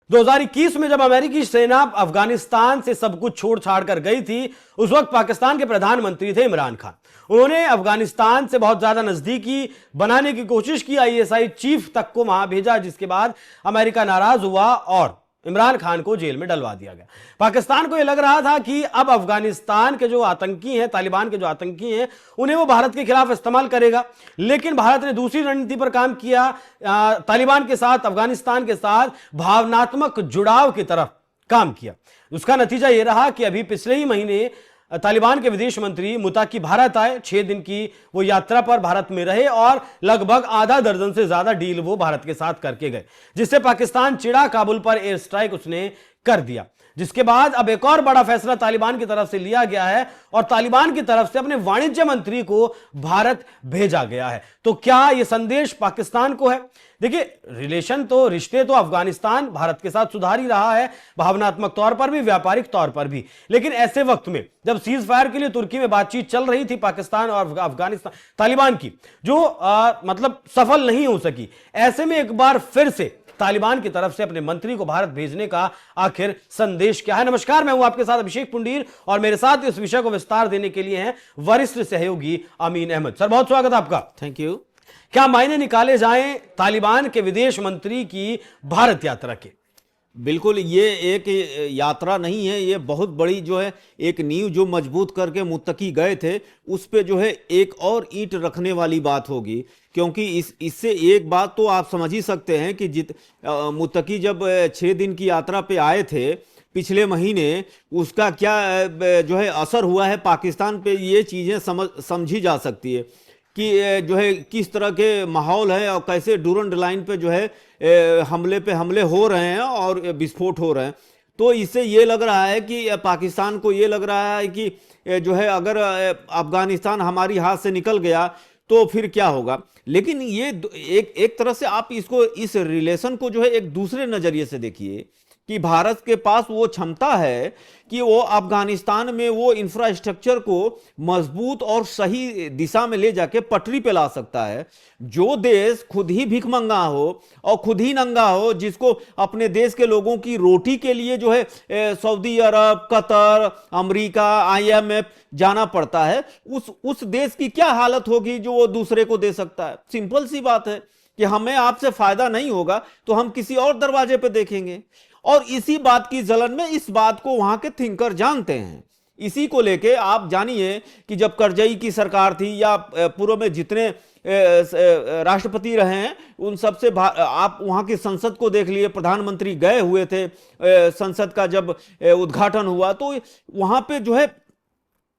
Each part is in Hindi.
2021 में जब अमेरिकी सेना अफगानिस्तान से सब कुछ छोड़ छाड़ कर गई थी, उस वक्त पाकिस्तान के प्रधानमंत्री थे इमरान खान। उन्होंने अफगानिस्तान से बहुत ज्यादा नजदीकी बनाने की कोशिश की, आईएसआई चीफ तक को वहां भेजा, जिसके बाद अमेरिका नाराज हुआ और इमरान खान को जेल में डलवा दिया गया। पाकिस्तान को यह लग रहा था कि अब अफगानिस्तान के जो आतंकी हैं, तालिबान के जो आतंकी हैं, उन्हें वो भारत के खिलाफ इस्तेमाल करेगा। लेकिन भारत ने दूसरी रणनीति पर काम किया, तालिबान के साथ, अफगानिस्तान के साथ भावनात्मक जुड़ाव की तरफ काम किया। उसका नतीजा यह रहा कि अभी पिछले ही महीने तालिबान के विदेश मंत्री मुताकी भारत आए। 6 दिन की वो यात्रा पर भारत में रहे और लगभग आधा दर्जन से ज्यादा डील वो भारत के साथ करके गए, जिससे पाकिस्तान चिढ़ा, काबुल पर एयर स्ट्राइक उसने कर दिया। जिसके बाद अब एक और बड़ा फैसला तालिबान की तरफ से लिया गया है और तालिबान की तरफ से अपने वाणिज्य मंत्री को भारत भेजा गया है। तो क्या यह संदेश पाकिस्तान को है? देखिए, रिश्ते तो अफगानिस्तान भारत के साथ सुधार ही रहा है, भावनात्मक तौर पर भी, व्यापारिक तौर पर भी। लेकिन ऐसे वक्त में जब सीज फायर के लिए तुर्की में बातचीत चल रही थी पाकिस्तान और अफगानिस्तान, तालिबान की, जो मतलब सफल नहीं हो सकी, ऐसे में एक बार फिर से तालिबान की तरफ से अपने मंत्री को भारत भेजने का आखिर संदेश क्या है? नमस्कार, मैं हूं आपके साथ अभिषेक पुंडीर और मेरे साथ इस विषय को विस्तार देने के लिए हैं वरिष्ठ सहयोगी अमीन अहमद। सर, बहुत स्वागत है आपका। Thank you. क्या मायने निकाले जाएं तालिबान के विदेश मंत्री की भारत यात्रा के? बिल्कुल, ये एक यात्रा नहीं है, ये बहुत बड़ी जो है एक नींव जो मजबूत करके मुत्तकी गए थे, उस पे जो है एक और ईंट रखने वाली बात होगी। क्योंकि इससे एक बात तो आप समझ ही सकते हैं कि मुत्तकी जब 6 दिन की यात्रा पे आए थे पिछले महीने, उसका क्या जो है असर हुआ है पाकिस्तान पे, ये चीज़ें समझी जा सकती है कि जो है किस तरह के माहौल है और कैसे डूरंड लाइन पे जो है हमले पे हमले हो रहे हैं और विस्फोट हो रहे हैं। तो इससे ये लग रहा है कि पाकिस्तान को ये लग रहा है कि जो है अगर अफगानिस्तान हमारी हाथ से निकल गया तो फिर क्या होगा। लेकिन ये एक तरह से आप इस रिलेशन को जो है एक दूसरे नज़रिए से देखिए कि भारत के पास वो क्षमता है कि वो अफगानिस्तान में वो इंफ्रास्ट्रक्चर को मजबूत और सही दिशा में ले जाके पटरी पे ला सकता है। जो देश खुद ही भिखमंगा हो और खुद ही नंगा हो, जिसको अपने देश के लोगों की रोटी के लिए जो है सऊदी अरब, कतर, अमेरिका, IMF जाना पड़ता है, उस देश की क्या हालत होगी जो वो दूसरे को दे सकता है? सिंपल सी बात है कि हमें आपसे फायदा नहीं होगा तो हम किसी और दरवाजे पे देखेंगे। और इसी बात की जलन में इस बात को वहां के थिंकर जानते हैं। इसी को लेके आप जानिए कि जब करजई की सरकार थी या पूर्व में जितने राष्ट्रपति रहे हैं, उन सबसे आप वहां की संसद को देख लिए, प्रधानमंत्री गए हुए थे, संसद का जब उद्घाटन हुआ तो वहां पे जो है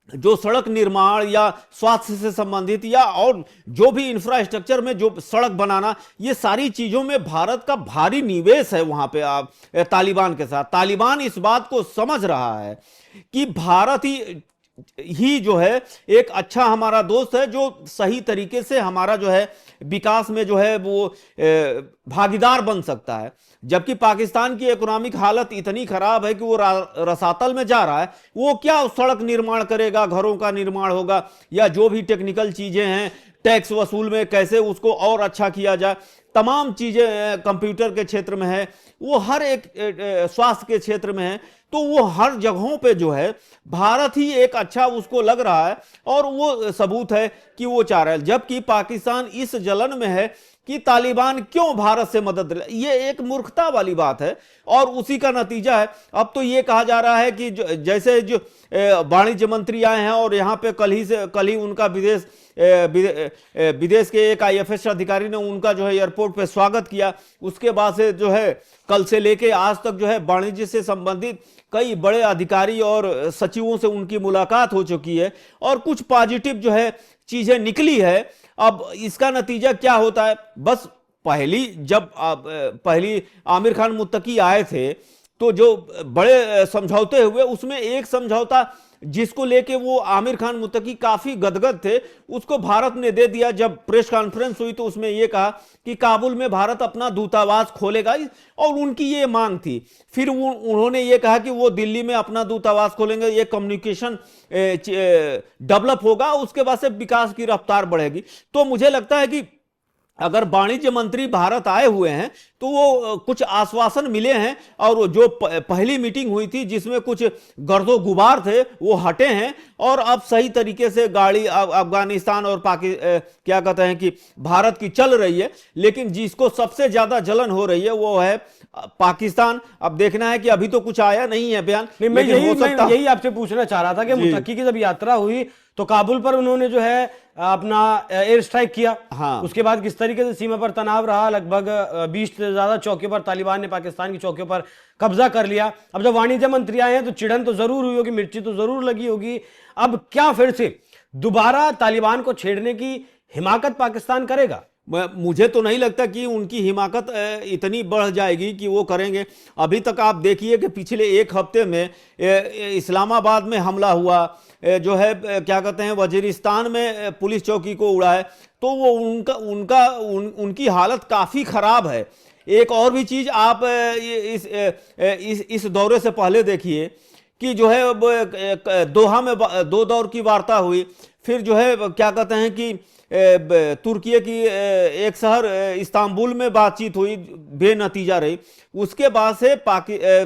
जो सड़क निर्माण या स्वास्थ्य से संबंधित या और जो भी इंफ्रास्ट्रक्चर में जो सड़क बनाना, ये सारी चीजों में भारत का भारी निवेश है वहां पे तालिबान के साथ। तालिबान इस बात को समझ रहा है कि भारत ही जो है एक अच्छा हमारा दोस्त है, जो सही तरीके से हमारा जो है विकास में जो है वो भागीदार बन सकता है। जबकि पाकिस्तान की इकोनॉमिक हालत इतनी खराब है कि वो रसातल में जा रहा है। वो क्या सड़क निर्माण करेगा, घरों का निर्माण होगा या जो भी टेक्निकल चीजें हैं, टैक्स वसूल में कैसे उसको और अच्छा किया जाए, तमाम चीजें कंप्यूटर के क्षेत्र में है, वो हर एक स्वास्थ्य के क्षेत्र में है। तो वो हर जगहों पे जो है भारत ही एक अच्छा उसको लग रहा है और वो सबूत है कि वो चाह रहा है। जबकि पाकिस्तान इस जलन में है कि तालिबान क्यों भारत से मदद ले, ये एक मूर्खता वाली बात है और उसी का नतीजा है। अब तो ये कहा जा रहा है कि जैसे जो वाणिज्य मंत्री आए हैं और यहाँ पे कल ही उनका विदेश के एक IFS अधिकारी ने उनका जो है एयरपोर्ट पे स्वागत किया। उसके बाद से जो है कल से लेके आज तक जो है वाणिज्य से संबंधित कई बड़े अधिकारी और सचिवों से उनकी मुलाकात हो चुकी है और कुछ पॉजिटिव जो है चीजें निकली है। अब इसका नतीजा क्या होता है? बस पहली आमिर खान मुत्तकी आए थे तो जो बड़े समझौते हुए, उसमें एक समझौता जिसको लेके वो आमिर खान मुत्तकी काफी गदगद थे, उसको भारत ने दे दिया। जब प्रेस कॉन्फ्रेंस हुई तो उसमें ये कहा कि काबुल में भारत अपना दूतावास खोलेगा और उनकी ये मांग थी। फिर उन्होंने ये कहा कि वो दिल्ली में अपना दूतावास खोलेंगे, ये कम्युनिकेशन डेवलप होगा, उसके बाद से विकास की रफ्तार बढ़ेगी। तो मुझे लगता है कि अगर वाणिज्य मंत्री भारत आए हुए हैं तो वो कुछ आश्वासन मिले हैं, और वो जो पहली मीटिंग हुई थी जिसमें कुछ गर्दो गुबार थे वो हटे हैं, और अब सही तरीके से गाड़ी अफगानिस्तान और क्या कहते हैं कि भारत की चल रही है। लेकिन जिसको सबसे ज्यादा जलन हो रही है वो है पाकिस्तान। अब देखना है कि अभी तो कुछ आया नहीं है बयान। नहीं, मैं यही आपसे पूछना चाह रहा था कि मुत्तकी की जब यात्रा हुई तो काबुल पर उन्होंने जो है अपना एयर स्ट्राइक किया। हाँ। उसके बाद किस तरीके से सीमा पर तनाव रहा, लगभग 20 से ज्यादा चौकियों पर तालिबान ने पाकिस्तान की चौकियों पर कब्जा कर लिया। अब जब वाणिज्य मंत्री आए हैं तो चिड़न तो जरूर हुई होगी, मिर्ची तो जरूर लगी होगी। अब क्या फिर से दोबारा तालिबान को छेड़ने की हिमाकत पाकिस्तान करेगा? मुझे तो नहीं लगता कि उनकी हिमाकत इतनी बढ़ जाएगी कि वो करेंगे। अभी तक आप देखिए कि पिछले एक हफ्ते में इस्लामाबाद में हमला हुआ, जो है क्या कहते हैं वजीरिस्तान में पुलिस चौकी को उड़ा है, तो वो उनकी हालत काफ़ी ख़राब है। एक और भी चीज़ आप इस दौरे से पहले देखिए कि जो है दोहा में 2 दौर की वार्ता हुई, फिर जो है क्या कहते हैं कि तुर्की की एक शहर इस्तांबुल में बातचीत हुई, बेनतीजा रही। उसके बाद से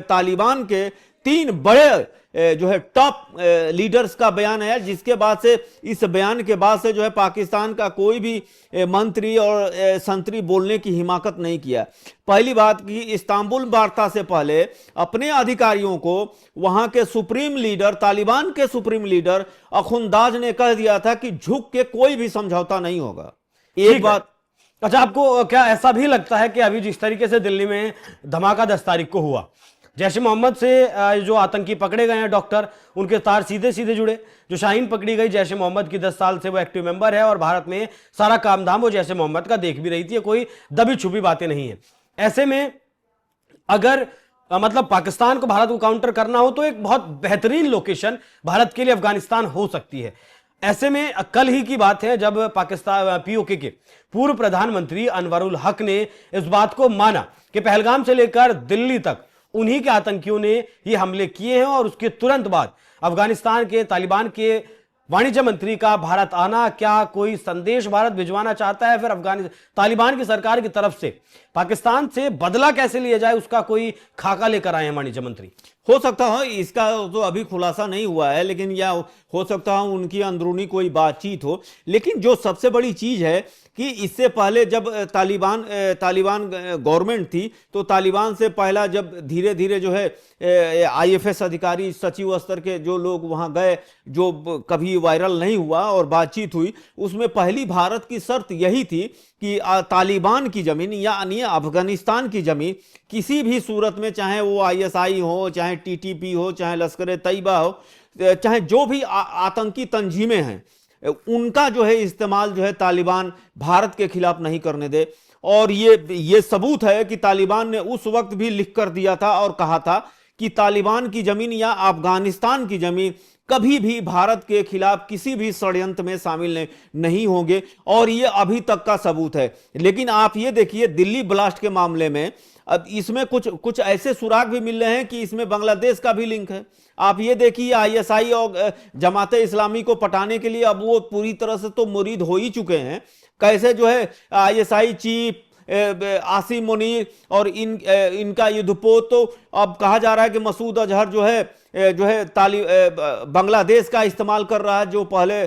तालिबान के 3 बड़े जो है टॉप लीडर्स का बयान है, जिसके बाद से इस बयान के बाद से जो है पाकिस्तान का कोई भी मंत्री और संतरी बोलने की हिमाकत नहीं किया। पहली बात कि इस्तांबुल वार्ता से पहले अपने अधिकारियों को वहां के सुप्रीम लीडर, तालिबान के सुप्रीम लीडर अखुंदाज ने कह दिया था कि झुक के कोई भी समझौता नहीं होगा। एक बात। अच्छा, आपको क्या ऐसा भी लगता है कि अभी जिस तरीके से दिल्ली में धमाका 10 तारीख को हुआ, जैश ए मोहम्मद से जो आतंकी पकड़े गए हैं डॉक्टर, उनके तार सीधे सीधे जुड़े। जो शाहीन पकड़ी गई जैश ए मोहम्मद की 10 साल से वो एक्टिव मेंबर है और भारत में सारा काम धाम वो जैश ए मोहम्मद का देख भी रही थी, कोई दबी छुपी बातें नहीं है। ऐसे में अगर मतलब पाकिस्तान को भारत को काउंटर करना हो तो एक बहुत बेहतरीन लोकेशन भारत के लिए अफगानिस्तान हो सकती है। ऐसे में कल ही की बात है जब पाकिस्तान पीओके के पूर्व प्रधानमंत्री अनवरुल हक ने इस बात को माना कि पहलगाम से लेकर दिल्ली तक उन्हीं के आतंकियों ने ये हमले किए हैं, और उसके तुरंत बाद अफगानिस्तान के तालिबान के वाणिज्य मंत्री का भारत आना क्या कोई संदेश भारत भिजवाना चाहता है? फिर तालिबान की सरकार की तरफ से पाकिस्तान से बदला कैसे लिया जाए उसका कोई खाका लेकर आए हैं वाणिज्य मंत्री? हो सकता है, इसका तो अभी खुलासा नहीं हुआ है, लेकिन या हो सकता है उनकी अंदरूनी कोई बातचीत हो। लेकिन जो सबसे बड़ी चीज है कि इससे पहले जब तालिबान गवर्नमेंट थी, तो तालिबान से पहला जब धीरे धीरे जो है आईएफएस अधिकारी, सचिव स्तर के जो लोग वहां गए, जो कभी वायरल नहीं हुआ और बातचीत हुई, उसमें पहली भारत की शर्त यही थी कि तालिबान की जमीन यानी अफगानिस्तान की जमीन किसी भी सूरत में, चाहे वो आईएसआई हो, चाहे टीटीपी हो, चाहे लश्कर तैयबा हो, चाहे जो भी आतंकी तंजीमें हैं, उनका जो है इस्तेमाल जो है तालिबान भारत के खिलाफ नहीं करने दे। और ये सबूत है कि तालिबान ने उस वक्त भी लिख कर दिया था और कहा था कि तालिबान की जमीन या अफगानिस्तान की जमीन कभी भी भारत के खिलाफ किसी भी षड्यंत्र में शामिल नहीं होंगे, और ये अभी तक का सबूत है। लेकिन आप ये देखिए दिल्ली ब्लास्ट के मामले में अब इसमें कुछ ऐसे सुराग भी मिल रहे हैं कि इसमें बांग्लादेश का भी लिंक है। आप ये देखिए आईएसआई और जमाते इस्लामी को पटाने के लिए अब वो पूरी तरह से तो मुरीद हो ही चुके हैं। कैसे जो है आईएसआई चीफ आसिम मुनीर और इनका युद्धपोत, तो अब कहा जा रहा है कि मसूद अजहर जो है बांग्लादेश का इस्तेमाल कर रहा है, जो पहले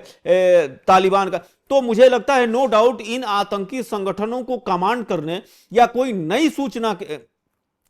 तालिबान का। तो मुझे लगता है नो डाउट इन आतंकी संगठनों को कमांड करने या कोई नई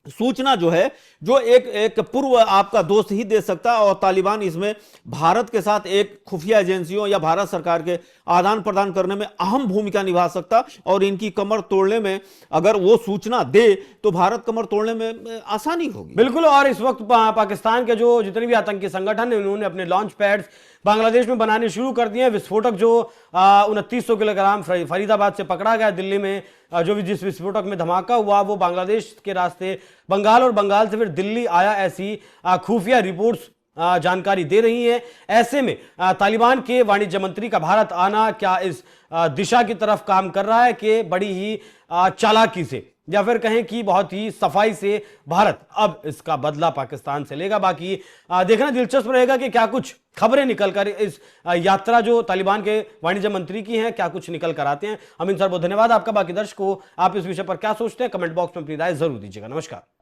सूचना जो है जो एक पूर्व आपका दोस्त ही दे सकता है, और तालिबान इसमें भारत के साथ एक खुफिया एजेंसियों या भारत सरकार के आदान प्रदान करने में अहम भूमिका निभा सकता, और इनकी कमर तोड़ने में अगर वो सूचना दे तो भारत कमर तोड़ने में आसानी होगी। बिल्कुल। और इस वक्त पाकिस्तान के जो जितने भी आतंकी संगठन है उन्होंने अपने लॉन्च पैड्स बांग्लादेश में बनाने शुरू कर दिए हैं। विस्फोटक जो 2900 किलोग्राम फरीदाबाद से पकड़ा गया दिल्ली में, जो भी जिस विस्फोटक में धमाका हुआ वो बांग्लादेश के रास्ते बंगाल और बंगाल से फिर दिल्ली आया, ऐसी खुफिया रिपोर्ट्स जानकारी दे रही है। ऐसे में तालिबान के वाणिज्य मंत्री का भारत आना क्या इस दिशा की तरफ काम कर रहा है कि बड़ी ही चालाकी से, या फिर कहें कि बहुत ही सफाई से भारत अब इसका बदला पाकिस्तान से लेगा? बाकी देखना दिलचस्प रहेगा कि क्या कुछ खबरें निकल कर इस यात्रा जो तालिबान के वाणिज्य मंत्री की है, क्या कुछ निकल कर आते हैं। अमीन सर, बहुत धन्यवाद आपका। बाकी दर्शकों, आप इस विषय पर क्या सोचते हैं, कमेंट बॉक्स में अपनी राय जरूर दीजिएगा। नमस्कार।